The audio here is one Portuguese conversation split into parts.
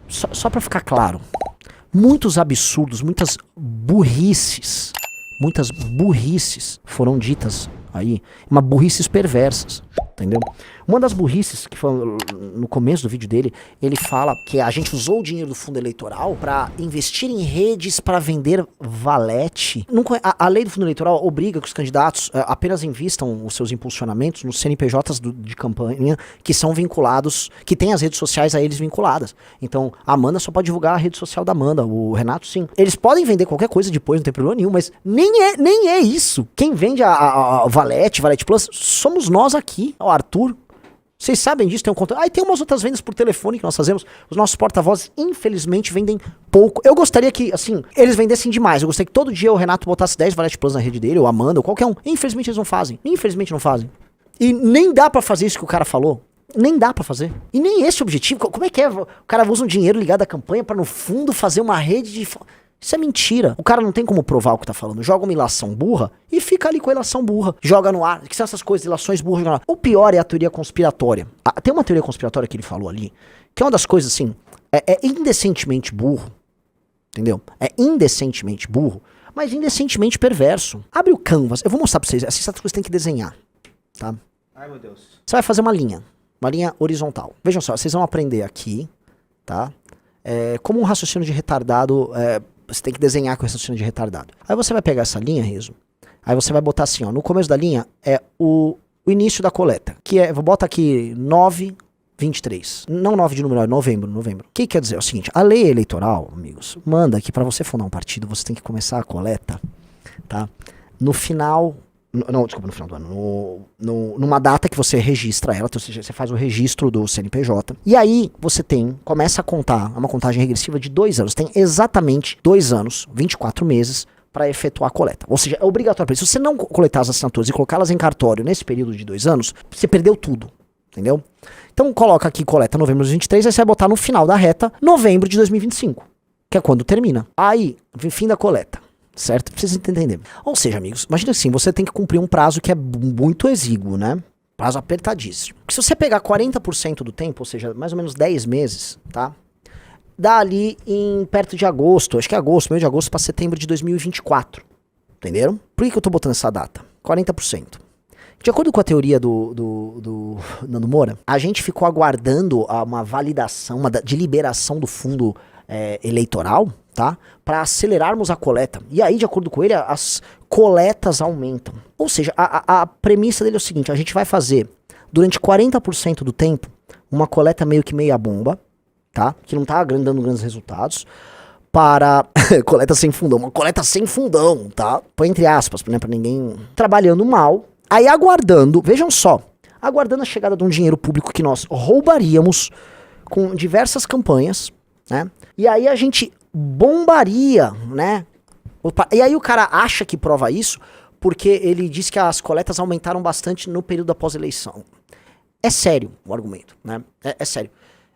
Só pra ficar claro, muitos absurdos, muitas burrices foram ditas aí, mas burrices perversas, entendeu? Uma das burrices, que foi no começo do vídeo dele, ele fala que a gente usou o dinheiro do fundo eleitoral pra investir em redes pra vender valete. A lei do fundo eleitoral obriga que os candidatos apenas invistam os seus impulsionamentos nos CNPJs de campanha que são vinculados, que tem as redes sociais a eles vinculadas. Então, a Amanda só pode divulgar a rede social da Amanda, o Renato sim. Eles podem vender qualquer coisa depois, não tem problema nenhum, mas nem é isso. Quem vende a Valete Plus, somos nós aqui, o Arthur. Vocês sabem disso, tem um contato. Tem umas outras vendas por telefone que nós fazemos. Os nossos porta-vozes, infelizmente, vendem pouco. Eu gostaria que, assim, eles vendessem demais. Eu gostaria que todo dia o Renato botasse 10 Valete Plus na rede dele, ou a Amanda, ou qualquer um. Infelizmente, eles não fazem. Infelizmente, não fazem. E nem dá pra fazer isso que o cara falou. Nem dá pra fazer. E nem esse é o objetivo. Como é que é? O cara usa um dinheiro ligado à campanha pra, no fundo, fazer uma rede de... Isso é mentira. O cara não tem como provar o que tá falando. Joga uma ilação burra e fica ali com a ilação burra. Joga no ar. Que são essas coisas, ilações burras. Joga no ar. O pior é a teoria conspiratória. Tem uma teoria conspiratória que ele falou ali, que é uma das coisas, assim, é indecentemente burro. Entendeu? É indecentemente burro, mas indecentemente perverso. Abre o Canvas. Eu vou mostrar pra vocês. Essas coisas tem que desenhar. Tá? Ai, meu Deus. Você vai fazer uma linha horizontal. Vejam só, vocês vão aprender aqui, tá? Como um raciocínio de retardado... Você tem que desenhar com raciocínio de retardado. Aí você vai pegar essa linha, Riso. Aí você vai botar assim, ó. No começo da linha é o início da coleta. Que é, vou botar aqui 9/23. Não 9 de número, é novembro. O que quer dizer? É o seguinte, a lei eleitoral, amigos, manda que pra você fundar um partido, você tem que começar a coleta, tá? No final... Não, desculpa, no final do ano. Numa data que você registra ela, ou seja, você faz o registro do CNPJ. E aí você começa a contar, é uma contagem regressiva de 2 anos. Tem exatamente 2 anos, 24 meses, para efetuar a coleta. Ou seja, é obrigatório. Se você não coletar as assinaturas e colocá-las em cartório nesse período de 2 anos, você perdeu tudo. Entendeu? Então coloca aqui coleta novembro de 2023, aí você vai botar no final da reta novembro de 2025, que é quando termina. Aí, fim da coleta. Certo? Precisa entender. Ou seja, amigos, imagina assim, você tem que cumprir um prazo que é muito exíguo, né? Prazo apertadíssimo. Porque se você pegar 40% do tempo, ou seja, mais ou menos 10 meses, tá? Dá ali em perto de agosto, acho que é agosto, meio de agosto para setembro de 2024. Entenderam? Por que eu tô botando essa data? 40%. De acordo com a teoria do Nando Moura, a gente ficou aguardando uma validação, de liberação do fundo eleitoral, tá? Para acelerarmos a coleta. E aí, de acordo com ele, as coletas aumentam. Ou seja, a premissa dele é o seguinte, a gente vai fazer, durante 40% do tempo, uma coleta meio que meia bomba, tá? Que não tá dando grandes resultados, para coleta sem fundão. Uma coleta sem fundão, tá? Põe entre aspas, né? Pra ninguém... Trabalhando mal. Aí aguardando, vejam só, aguardando a chegada de um dinheiro público que nós roubaríamos com diversas campanhas, né? E aí a gente bombaria, né? E aí o cara acha que prova isso porque ele diz que as coletas aumentaram bastante no período após a eleição. É sério o argumento, né? É sério.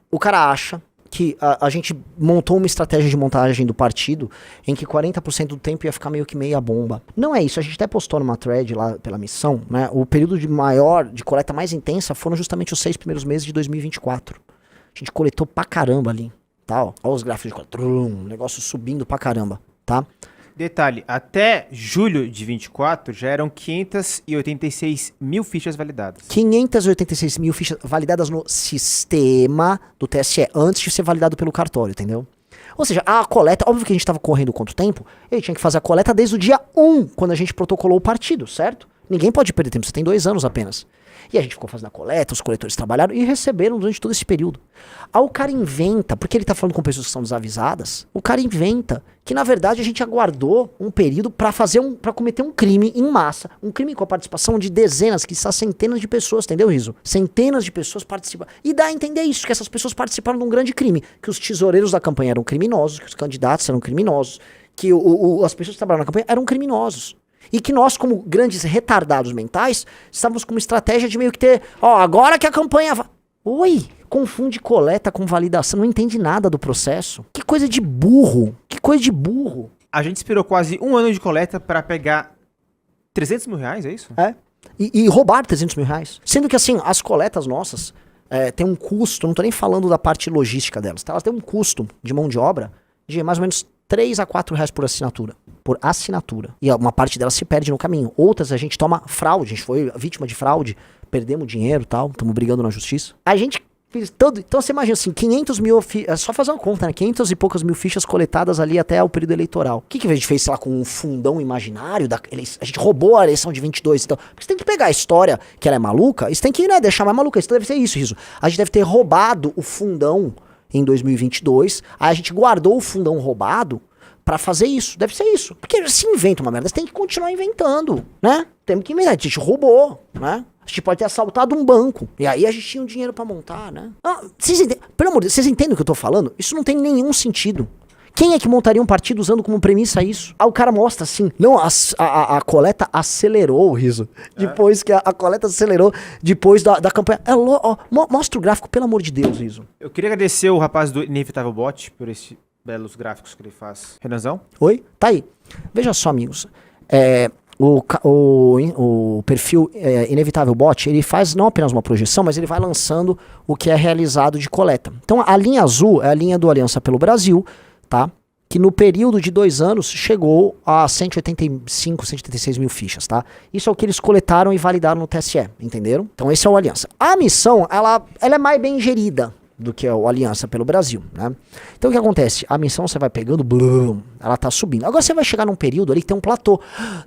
O cara acha que a gente montou uma estratégia de montagem do partido em que 40% do tempo ia ficar meio que meia bomba. Não é isso, a gente até postou numa thread lá pela missão, né? O período de coleta mais intensa foram justamente os 6 primeiros meses de 2024. A gente coletou pra caramba ali, tá? Ó, olha os gráficos de coleta, negócio subindo pra caramba, tá? Detalhe, até julho de 24 já eram 586 mil fichas validadas. 586 mil fichas validadas no sistema do TSE, antes de ser validado pelo cartório, entendeu? Ou seja, a coleta, óbvio que a gente estava correndo contra o tempo, ele tinha que fazer a coleta desde o dia 1, quando a gente protocolou o partido, certo? Ninguém pode perder tempo, você tem 2 anos apenas. E a gente ficou fazendo a coleta, os coletores trabalharam e receberam durante todo esse período. Aí o cara inventa, porque ele tá falando com pessoas que são desavisadas, o cara inventa que na verdade a gente aguardou um período pra cometer um crime em massa, um crime com a participação de dezenas, que está centenas de pessoas, entendeu, Riso? Centenas de pessoas participam. E dá a entender isso, que essas pessoas participaram de um grande crime, que os tesoureiros da campanha eram criminosos, que os candidatos eram criminosos, que as pessoas que trabalharam na campanha eram criminosos. E que nós, como grandes retardados mentais, estávamos com uma estratégia de meio que ter... Ó, agora que a campanha... Oi, confunde coleta com validação, não entende nada do processo. Que coisa de burro, que coisa de burro. A gente esperou quase 1 ano de coleta para pegar 300 mil reais, é isso? É, e roubar 300 mil reais. Sendo que assim, as coletas nossas tem um custo, não tô nem falando da parte logística delas, tá? Elas têm um custo de mão de obra de mais ou menos 3 a 4 reais por assinatura. Por assinatura. E uma parte delas se perde no caminho. Outras a gente toma fraude, a gente foi vítima de fraude, perdemos dinheiro e tal, estamos brigando na justiça. A gente fez todo... Então você imagina assim, 500 mil... É só fazer uma conta, né? 500 e poucas mil fichas coletadas ali até o período eleitoral. O que a gente fez, sei lá, com um fundão imaginário? A gente roubou a eleição de 22 e tal. Porque você tem que pegar a história, que ela é maluca, e você tem que, né, deixar mais maluca. Isso deve ser isso, Riso. A gente deve ter roubado o fundão em 2022, aí a gente guardou o fundão roubado pra fazer isso. Deve ser isso. Porque se inventa uma merda, você tem que continuar inventando, né? Temos que inventar. A gente roubou, né? A gente pode ter assaltado um banco. E aí a gente tinha o dinheiro pra montar, né? Pelo amor de Deus, vocês entendem o que eu tô falando? Isso não tem nenhum sentido. Quem é que montaria um partido usando como premissa isso? Aí o cara mostra assim, não, a coleta acelerou, Riso. Depois que a coleta acelerou, depois da campanha. Mostra o gráfico, pelo amor de Deus, Riso. Eu queria agradecer o rapaz do Inevitável Bot por esses belos gráficos que ele faz. Renanzão? Oi? Tá aí. Veja só, amigos. O perfil Inevitável Bot, ele faz não apenas uma projeção, mas ele vai lançando o que é realizado de coleta. Então a linha azul é a linha do Aliança pelo Brasil, tá? Que no período de 2 anos chegou a 185, 186 mil fichas, tá? Isso é o que eles coletaram e validaram no TSE, entenderam? Então esse é o Aliança. A missão, ela é mais bem gerida do que o Aliança pelo Brasil, né? Então o que acontece? A missão você vai pegando, blum, ela tá subindo. Agora você vai chegar num período ali que tem um platô.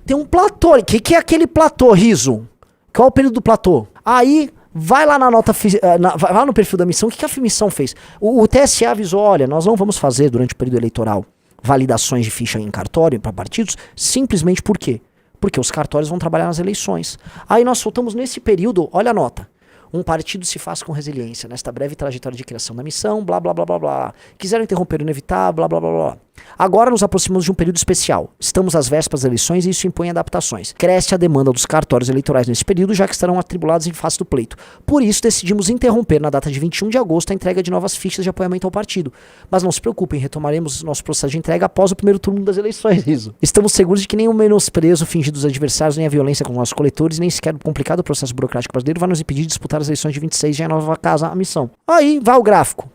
Tem um platô. O que é aquele platô, Riso? Qual é o período do platô? Aí... Vai lá vai lá no perfil da missão. O que a missão fez? O TSE avisou, olha, nós não vamos fazer durante o período eleitoral validações de ficha em cartório para partidos, simplesmente por quê? Porque os cartórios vão trabalhar nas eleições. Aí nós soltamos nesse período, olha a nota. Um partido se faz com resiliência nesta breve trajetória de criação da missão, blá blá blá blá blá. Quiseram interromper o inevitável, blá blá blá blá. Agora nos aproximamos de um período especial. Estamos às vésperas das eleições e isso impõe adaptações. Cresce a demanda dos cartórios eleitorais nesse período, já que estarão atribulados em face do pleito. Por isso decidimos interromper na data de 21 de agosto a entrega de novas fichas de apoiamento ao partido. Mas não se preocupem, retomaremos nosso processo de entrega após o primeiro turno das eleições, Riso. Estamos seguros de que nenhum menosprezo fingido dos adversários, nem a violência com nossos coletores, nem sequer o complicado processo burocrático brasileiro vai nos impedir de disputar as eleições de 26 já em nova casa a missão. Aí, vai o gráfico.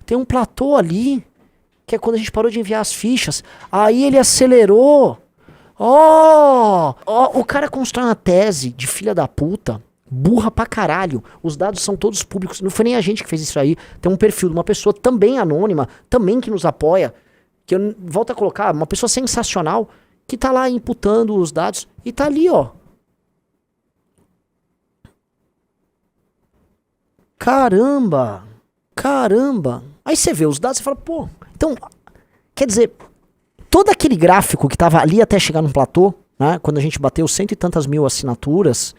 Tem um platô ali, que é quando a gente parou de enviar as fichas. Aí ele acelerou. O cara constrói uma tese de filha da puta, burra pra caralho. Os dados são todos públicos. Não foi nem a gente que fez isso aí. Tem um perfil de uma pessoa também anônima, também que nos apoia, que eu volto a colocar, uma pessoa sensacional, que tá lá imputando os dados. E tá ali, ó. Caramba. Aí você vê os dados e fala, pô, então, quer dizer, todo aquele gráfico que tava ali até chegar no platô, né, quando a gente bateu 100 e tantas mil assinaturas,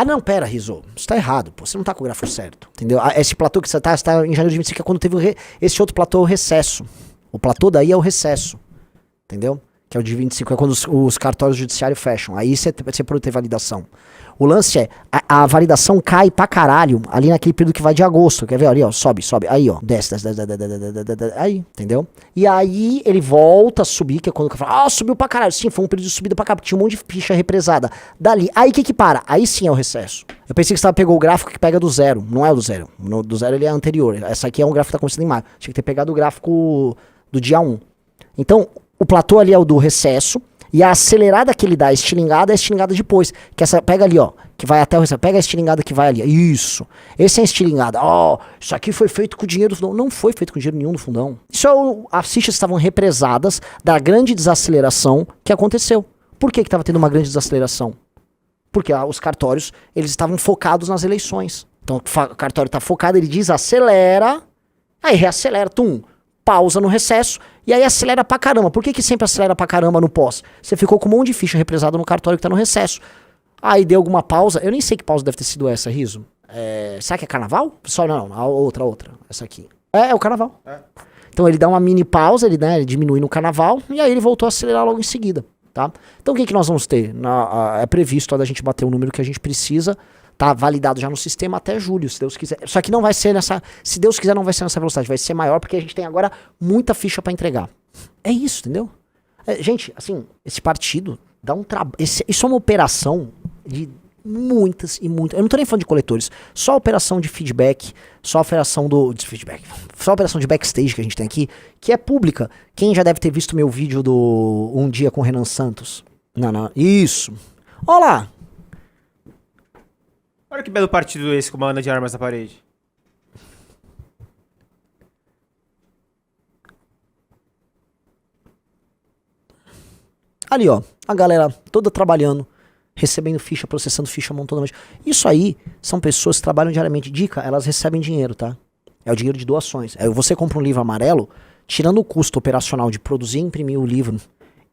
não, pera, Riso, isso tá errado, pô, você não tá com o gráfico certo, entendeu? Esse platô que você tá em janeiro de 25 é quando teve esse outro platô, o recesso. O platô daí é o recesso, entendeu? Que é o de 25, é quando os cartórios judiciários fecham, aí você pode ter validação. O lance é, a validação cai pra caralho ali naquele período que vai de agosto. Quer ver? Ali, ó, sobe. Aí, ó, desce. Aí, entendeu? E aí ele volta a subir, que é quando o cara fala, subiu pra caralho. Sim, foi um período de subida pra cá, porque tinha um monte de ficha represada. Dali, aí que para? Aí sim é o recesso. Eu pensei que você pegou o gráfico que pega do zero. Não é o do zero. Do zero ele é anterior. Essa aqui é um gráfico que tá começando em maio. Tinha que ter pegado o gráfico do dia 1. Então, o platô ali é o do recesso. E a acelerada que ele dá, a estilingada, é a estilingada depois. Que essa pega ali, ó. Que vai até o recesso. Pega a estilingada que vai ali. Isso. Esse é a estilingada. Isso aqui foi feito com dinheiro do fundão. Não foi feito com dinheiro nenhum do fundão. Isso as fichas estavam represadas da grande desaceleração que aconteceu. Por que estava tendo uma grande desaceleração? Porque os cartórios, eles estavam focados nas eleições. Então o cartório está focado, ele desacelera, aí reacelera, pausa no recesso, e aí acelera pra caramba. Por que sempre acelera pra caramba no pós? Você ficou com um monte de ficha represada no cartório que tá no recesso. Aí deu alguma pausa, eu nem sei que pausa deve ter sido essa, Riso. Será que é carnaval? Não, a outra. Essa aqui. É o carnaval. Então ele dá uma mini pausa, ele diminui no carnaval, e aí ele voltou a acelerar logo em seguida, tá? Então o que nós vamos ter? É previsto a gente bater o número que a gente precisa, tá validado já no sistema até julho, se Deus quiser. Só que não vai ser se Deus quiser, não vai ser nessa velocidade, vai ser maior porque a gente tem agora muita ficha pra entregar. É isso, entendeu? Gente, assim, esse partido dá um trabalho. Isso é uma operação de muitas e muitas. Eu não tô nem falando de coletores. Só a operação de feedback, só a operação só a operação de backstage que a gente tem aqui, que é pública. Quem já deve ter visto meu vídeo do Um Dia com o Renan Santos? Não. Isso. Olha lá. Olha que belo partido esse com uma Ana de armas na parede. Ali, ó. A galera toda trabalhando, recebendo ficha, processando ficha, montando. Isso aí são pessoas que trabalham diariamente. Dica, elas recebem dinheiro, tá? É o dinheiro de doações. Aí você compra um livro amarelo, tirando o custo operacional de produzir e imprimir o livro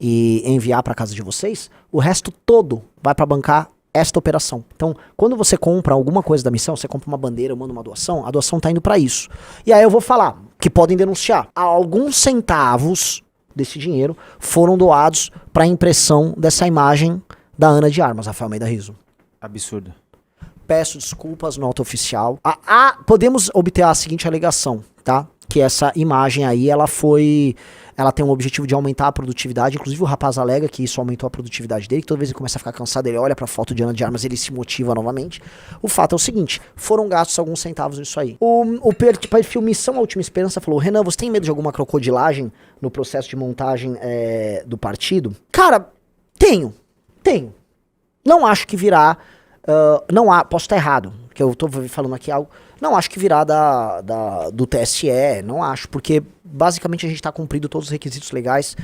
e enviar para casa de vocês, o resto todo vai para bancar esta operação. Então, quando você compra alguma coisa da missão, você compra uma bandeira, manda uma doação, a doação tá indo para isso. E aí eu vou falar que podem denunciar. Alguns centavos desse dinheiro foram doados para impressão dessa imagem da Ana de Armas, Rafael Almeida Rizzo. Absurdo. Peço desculpas, nota oficial. Podemos obter a seguinte alegação, tá? Que essa imagem aí, ela tem um objetivo de aumentar a produtividade. Inclusive o rapaz alega que isso aumentou a produtividade dele, que toda vez que ele começa a ficar cansado, ele olha pra foto de Ana de Armas, ele se motiva novamente. O fato é o seguinte, foram gastos alguns centavos nisso aí. O perfil Missão A Última Esperança falou: Renan, você tem medo de alguma crocodilagem no processo de montagem do partido? Cara, tenho. Não acho que virá, posso estar errado, porque eu tô falando aqui algo, não acho que virá do TSE, não acho, porque basicamente a gente tá cumprindo todos os requisitos legais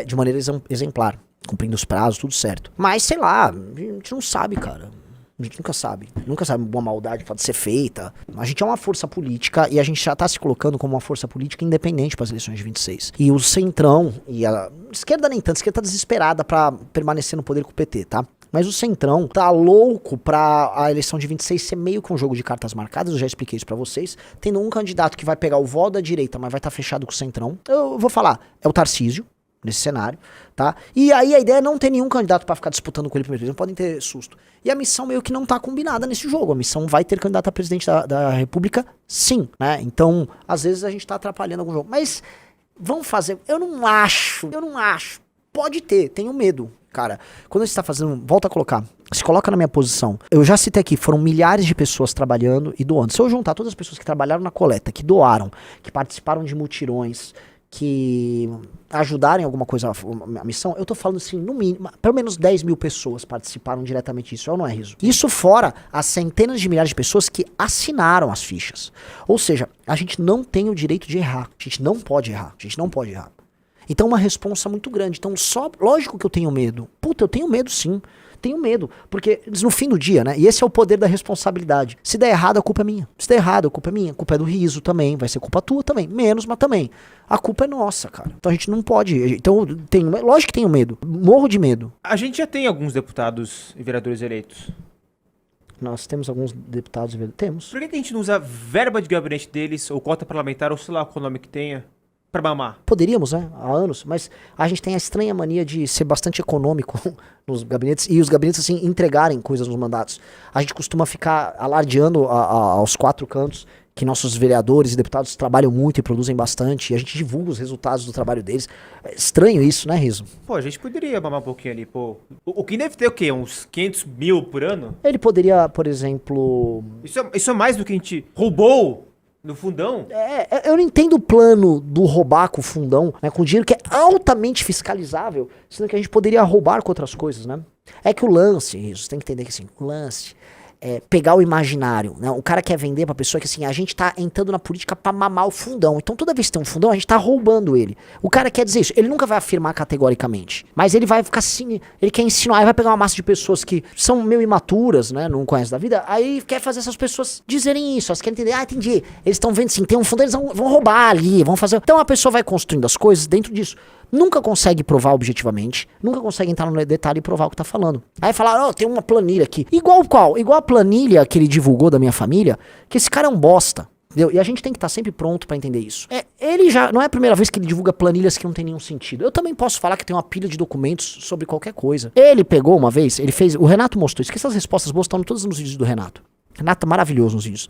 de maneira exemplar, cumprindo os prazos, tudo certo. Mas, sei lá, a gente não sabe, cara. A gente nunca sabe uma maldade pode ser feita. A gente é uma força política e a gente já tá se colocando como uma força política independente para as eleições de 26. E o Centrão e a esquerda nem tanto, a esquerda tá desesperada para permanecer no poder com o PT, tá? Mas o Centrão tá louco pra a eleição de 26 ser meio que um jogo de cartas marcadas, eu já expliquei isso pra vocês, tendo um candidato que vai pegar o voto da direita, mas vai estar fechado com o Centrão. Eu vou falar, é o Tarcísio, nesse cenário, tá? E aí a ideia é não ter nenhum candidato pra ficar disputando com ele primeiro, eles não podem ter susto. E a missão meio que não tá combinada nesse jogo, a missão vai ter candidato a presidente da República, sim, né? Então, às vezes a gente tá atrapalhando algum jogo, mas vamos fazer, eu não acho, pode ter, tenho medo. Cara, quando você tá fazendo, volta a colocar, se coloca na minha posição. Eu já citei aqui, foram milhares de pessoas trabalhando e doando. Se eu juntar todas as pessoas que trabalharam na coleta, que doaram, que participaram de mutirões, que ajudaram em alguma coisa a missão, eu tô falando assim, no mínimo, pelo menos 10 mil pessoas participaram diretamente disso, ou não é, Rizzo? Isso fora as centenas de milhares de pessoas que assinaram as fichas. Ou seja, a gente não tem o direito de errar. A gente não pode errar. Então uma responsa muito grande. Então lógico que eu tenho medo. Puta, eu tenho medo sim. Tenho medo. Porque no fim do dia, né? E esse é o poder da responsabilidade. Se der errado, a culpa é minha. Se der errado, a culpa é minha. A culpa é do Rizzo também. Vai ser culpa tua também. Menos, mas também. A culpa é nossa, cara. Então a gente não pode. Então, lógico que tenho medo. Morro de medo. A gente já tem alguns deputados e vereadores eleitos. Nós temos alguns deputados e vereadores. Temos. Por que a gente não usa verba de gabinete deles, ou cota parlamentar, ou sei lá qual nome que tenha, pra mamar? Poderíamos, né? Há anos, mas a gente tem a estranha mania de ser bastante econômico nos gabinetes e os gabinetes, assim, entregarem coisas nos mandatos. A gente costuma ficar alardeando aos quatro cantos que nossos vereadores e deputados trabalham muito e produzem bastante, e a gente divulga os resultados do trabalho deles. É estranho isso, né, Rizzo? Pô, a gente poderia mamar um pouquinho ali, pô. O que deve ter o quê? Uns 500 mil por ano? Ele poderia, por exemplo... Isso é mais do que a gente roubou no fundão? Eu não entendo o plano do roubar com o fundão, né, com dinheiro que é altamente fiscalizável, sendo que a gente poderia roubar com outras coisas, né? É que o lance, isso, tem que entender que assim, o lance é pegar o imaginário, né? O cara quer vender pra pessoa que assim, a gente tá entrando na política pra mamar o fundão, então toda vez que tem um fundão, a gente tá roubando ele. O cara quer dizer isso, ele nunca vai afirmar categoricamente, mas ele vai ficar assim, ele quer insinuar, ele vai pegar uma massa de pessoas que são meio imaturas, né, não conhecem da vida, aí quer fazer essas pessoas dizerem isso, elas querem entender, entendi, eles estão vendo assim, tem um fundão, eles vão roubar ali, vão fazer, então a pessoa vai construindo as coisas dentro disso. Nunca consegue provar objetivamente, nunca consegue entrar no detalhe e provar o que tá falando. Aí fala, tem uma planilha aqui. Igual qual? Igual a planilha que ele divulgou da minha família, que esse cara é um bosta. Entendeu? E a gente tem que estar sempre pronto pra entender isso. Ele já, não é a primeira vez que ele divulga planilhas que não tem nenhum sentido. Eu também posso falar que tem uma pilha de documentos sobre qualquer coisa. Ele pegou uma vez, o Renato mostrou isso, que essas respostas boas estão todas nos vídeos do Renato. Renato é maravilhoso nos vídeos.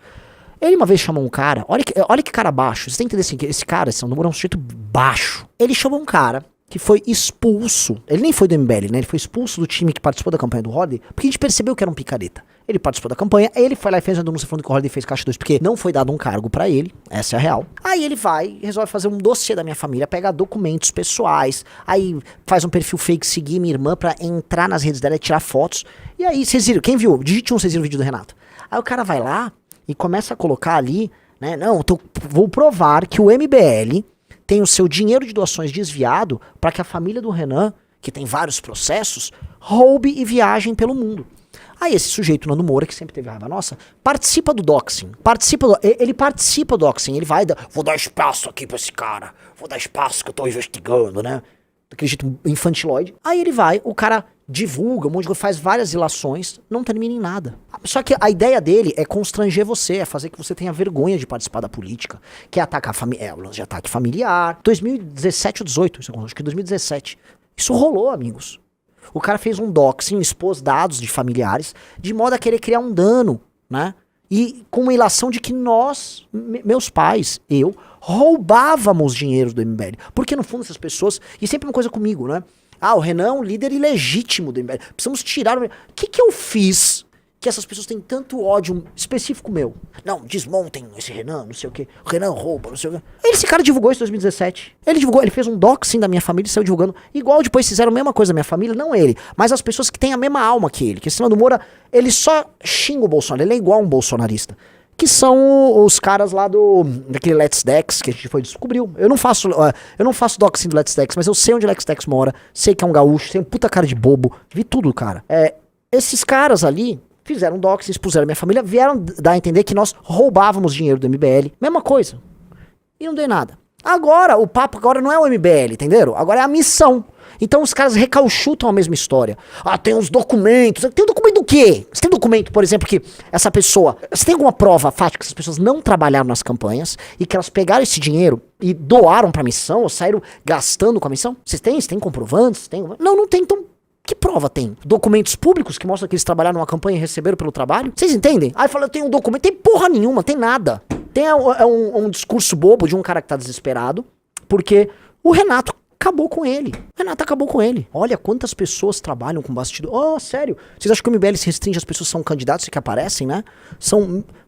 Ele uma vez chamou um cara, olha que cara baixo, você tem que entender assim, que esse cara, esse é um sujeito baixo. Ele chamou um cara que foi expulso, ele nem foi do MBL, né, ele foi expulso do time que participou da campanha do Rodney, porque a gente percebeu que era um picareta. Ele participou da campanha, ele foi lá e fez a denúncia falando que o Holiday fez caixa 2, porque não foi dado um cargo pra ele, essa é a real. Aí ele vai e resolve fazer um dossiê da minha família, pega documentos pessoais, aí faz um perfil fake, seguir minha irmã pra entrar nas redes dela e tirar fotos. E aí, vocês viram, quem viu? Digite um, vocês viram o vídeo do Renato. Aí o cara vai lá e começa a colocar ali, né, não, vou provar que o MBL tem o seu dinheiro de doações desviado pra que a família do Renan, que tem vários processos, roube e viajem pelo mundo. Aí esse sujeito, Nando Moura, que sempre teve raiva nossa, participa do doxing. Ele participa do doxing. Ele vai, vou dar espaço aqui pra esse cara. Vou dar espaço que eu tô investigando, né? Daquele jeito infantiloide. Aí ele vai, o cara divulga, um monte de coisa, faz várias ilações, não termina em nada. Só que a ideia dele é constranger você, é fazer que você tenha vergonha de participar da política, que é atacar a família, é o lance de ataque familiar. 2017 ou 18, acho que 2017. Isso rolou, amigos. O cara fez um doxing, expôs dados de familiares, de modo a querer criar um dano, né? E com uma ilação de que nós, meus pais, eu, roubávamos dinheiro do MBL. Porque no fundo essas pessoas, e sempre uma coisa comigo, né? Ah, o Renan é um líder ilegítimo do MBL. Precisamos tirar o... O que eu fiz que essas pessoas têm tanto ódio específico meu? Não, desmontem esse Renan, não sei o quê. O Renan rouba, não sei o quê. Esse cara divulgou isso em 2017. Ele divulgou, ele fez um doxing da minha família e saiu divulgando. Igual depois fizeram a mesma coisa da minha família, não ele, mas as pessoas que têm a mesma alma que ele. Que esse Nando Moura, ele só xinga o Bolsonaro, ele é igual um bolsonarista. Que são os caras lá daquele Let's Dex que a gente descobriu. Eu não faço doxing do Let's Dex, mas eu sei onde o Let's Dex mora, sei que é um gaúcho, tem um puta cara de bobo, vi tudo, cara. Esses caras ali fizeram doxing, expuseram a minha família, vieram dar a entender que nós roubávamos dinheiro do MBL. Mesma coisa. E não deu nada. Agora, o papo agora não é o MBL, entenderam? Agora é a missão. Então os caras recalchutam a mesma história. Ah, tem uns documentos. Tem um documento do quê? Você tem documento, por exemplo, que essa pessoa... Você tem alguma prova fática que essas pessoas não trabalharam nas campanhas e que elas pegaram esse dinheiro e doaram pra missão ou saíram gastando com a missão? Vocês têm? Você tem comprovantes? Não tem, então... Que prova tem? Documentos públicos que mostram que eles trabalharam numa campanha e receberam pelo trabalho? Vocês entendem? Aí fala, eu tenho um documento. Tem porra nenhuma, tem nada. Tem um discurso bobo de um cara que tá desesperado, porque o Renato acabou com ele. O Renato acabou com ele. Olha quantas pessoas trabalham com bastidor. Oh, sério? Vocês acham que o MBL se restringe às pessoas que são candidatos e que aparecem, né?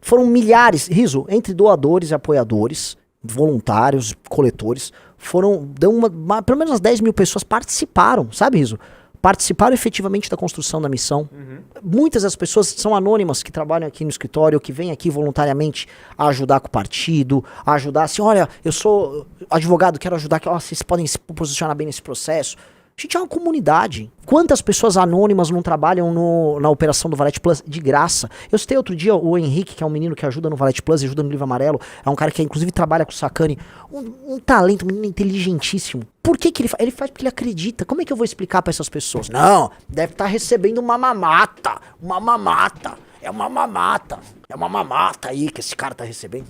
Foram milhares, Riso, entre doadores e apoiadores, voluntários, coletores, pelo menos umas 10 mil pessoas participaram, sabe, Riso? Participaram efetivamente da construção da missão. Uhum. Muitas das pessoas são anônimas que trabalham aqui no escritório, que vêm aqui voluntariamente a ajudar com o partido, a ajudar assim, olha, eu sou advogado, quero ajudar, vocês podem se posicionar bem nesse processo. A gente é uma comunidade. Quantas pessoas anônimas não trabalham na operação do Valete Plus de graça? Eu citei outro dia o Henrique, que é um menino que ajuda no Valete Plus, ajuda no Livro Amarelo. É um cara que inclusive trabalha com o Sacani. Um talento, um menino inteligentíssimo. Por que ele faz? Ele faz porque ele acredita. Como é que eu vou explicar pra essas pessoas? Não, deve estar recebendo uma mamata. Uma mamata. É uma mamata. É uma mamata aí que esse cara tá recebendo.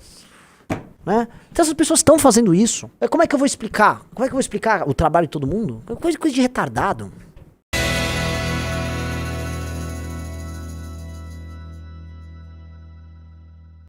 Né? Então essas pessoas estão fazendo isso. Como é que eu vou explicar? Como é que eu vou explicar o trabalho de todo mundo? Coisa de retardado.